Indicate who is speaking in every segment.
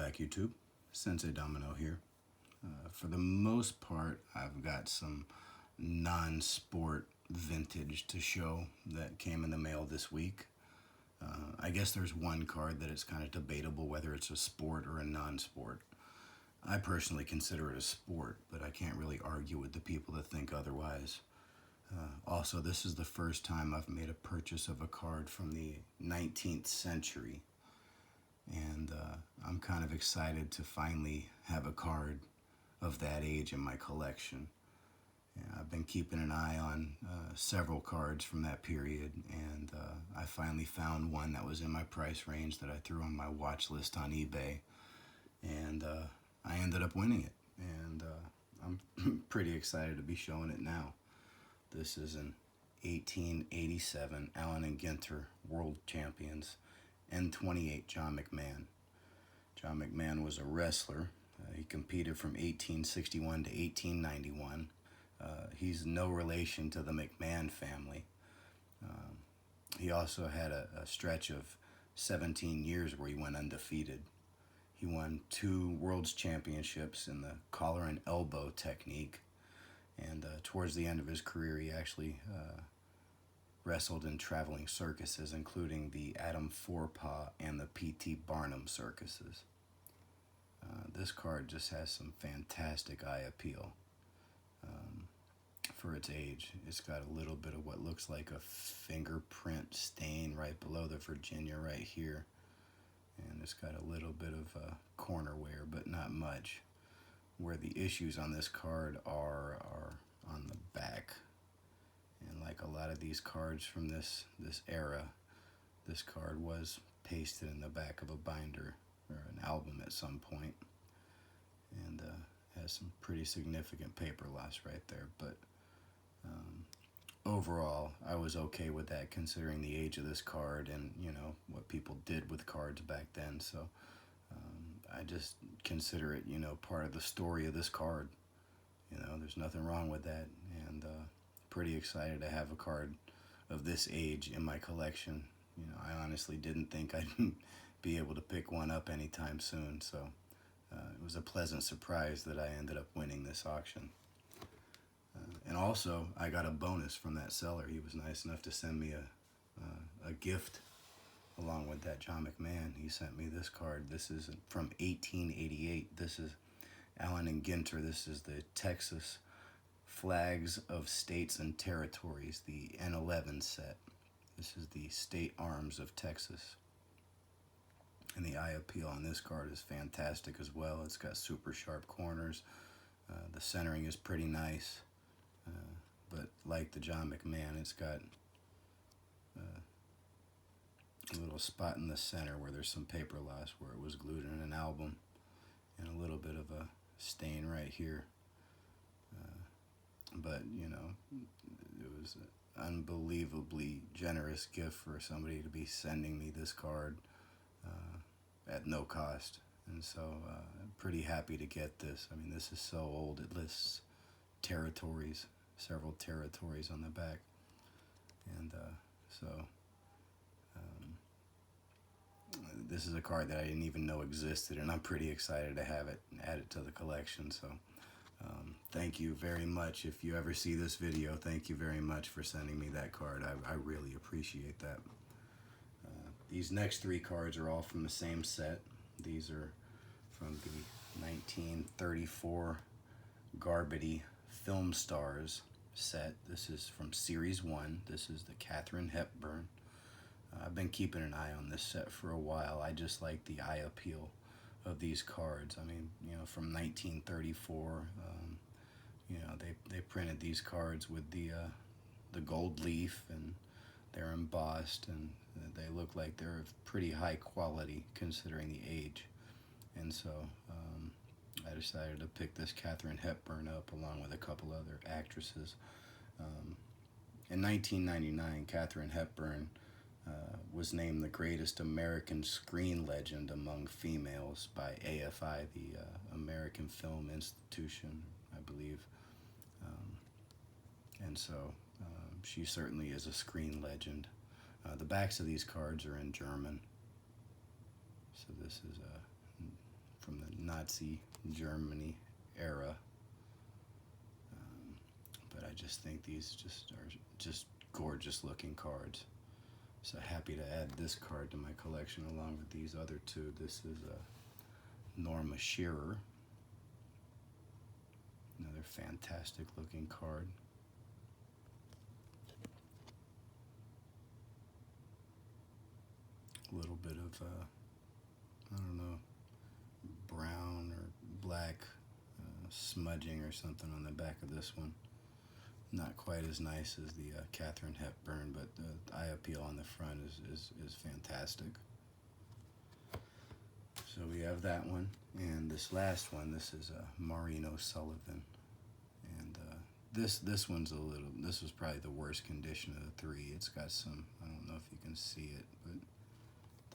Speaker 1: back, YouTube. Sensei Domino here. For the most part, I've got some non-sport vintage to show that came in the mail this week. I guess there's one card that it's kind of debatable whether it's a sport or a non-sport. I personally consider it a sport, but I can't really argue with the people that think otherwise. Also, this is the first time I've made a purchase of a card from the 19th century. And I'm kind of excited to finally have a card of that age in my collection. Yeah, I've been keeping an eye on several cards from that period, and I finally found one that was in my price range that I threw on my watch list on eBay, and I ended up winning it, and I'm pretty excited to be showing it now. This is an 1887 Allen and Ginter World Champions N28 John McMahon. John McMahon was a wrestler. He competed from 1861 to 1891. He's no relation to the McMahon family. He also had a stretch of 17 years where he went undefeated. He won 2 World's Championships in the collar and elbow technique. And towards the end of his career, he actually wrestled in traveling circuses, including the Adam Forepaugh and the P.T. Barnum circuses. This card just has some fantastic eye appeal for its age. It's got a little bit of what looks like a fingerprint stain right below the Virginia right here. And it's got a little bit of corner wear, but not much. Where the issues on this card are on the back. And like a lot of these cards from this era, this card was pasted in the back of a binder or an album at some point, and has some pretty significant paper loss right there. But overall, I was okay with that considering the age of this card and what people did with cards back then. So I just consider it part of the story of this card. There's nothing wrong with that, and pretty excited to have a card of this age in my collection. I honestly didn't think I'd be able to pick one up anytime soon, so it was a pleasant surprise that I ended up winning this auction. And also, I got a bonus from that seller. He was nice enough to send me a gift along with that John McMahon. He sent me this card. This is from 1888. This is Allen and Ginter. This is the Texas Flags of States and Territories, the N11 set. This is the state arms of Texas. And the eye appeal on this card is fantastic as well. It's got super sharp corners. The centering is pretty nice. But like the John McMahon, it's got a little spot in the center where there's some paper loss where it was glued in an album, and a little bit of a stain right here. But it was an unbelievably generous gift for somebody to be sending me this card at no cost. And so I'm pretty happy to get this. I mean, this is so old. It lists territories, several territories on the back. And this is a card that I didn't even know existed, and I'm pretty excited to have it and add it to the collection. So thank you very much. If you ever see this video, thank you very much for sending me that card. I really appreciate that. These next 3 cards are all from the same set. These are from the 1934 Garbity Film Stars set. This is from Series 1. This is the Katharine Hepburn. I've been keeping an eye on this set for a while. I just like the eye appeal of these cards. I mean, from 1934, they printed these cards with the gold leaf, and they're embossed, and they look like they're of pretty high quality considering the age. And so I decided to pick this Katharine Hepburn up along with a couple other actresses. In 1999, Katharine Hepburn was named the greatest American screen legend among females by AFI, the American Film Institution, I believe. And so she certainly is a screen legend. The backs of these cards are in German. So this is from the Nazi Germany era. But I just think these are just gorgeous looking cards. So happy to add this card to my collection along with these other two. This is a Norma Shearer. Another fantastic looking card. A little bit of, I don't know, brown or black smudging or something on the back of this one. Not quite as nice as the Katharine Hepburn, but the eye appeal on the front is fantastic. So we have that one, and this last one, this is Maureen O'Sullivan. And this one's this was probably the worst condition of the three. It's got some, I don't know if you can see it, but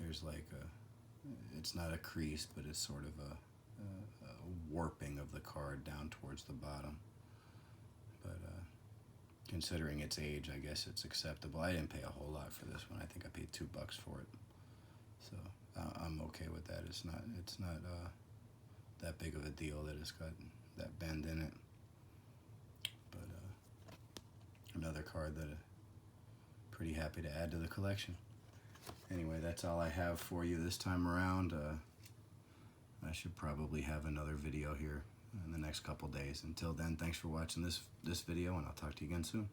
Speaker 1: there's like it's not a crease, but it's sort of a warping of the card down towards the bottom. But considering its age, I guess it's acceptable. I didn't pay a whole lot for this one. I think I paid $2 for it, so I'm okay with that. It's not that big of a deal that it's got that bend in it. But another card that I'm pretty happy to add to the collection. Anyway, that's all I have for you this time around. I should probably have another video here in the next couple days. Until then, thanks for watching this video, and I'll talk to you again soon.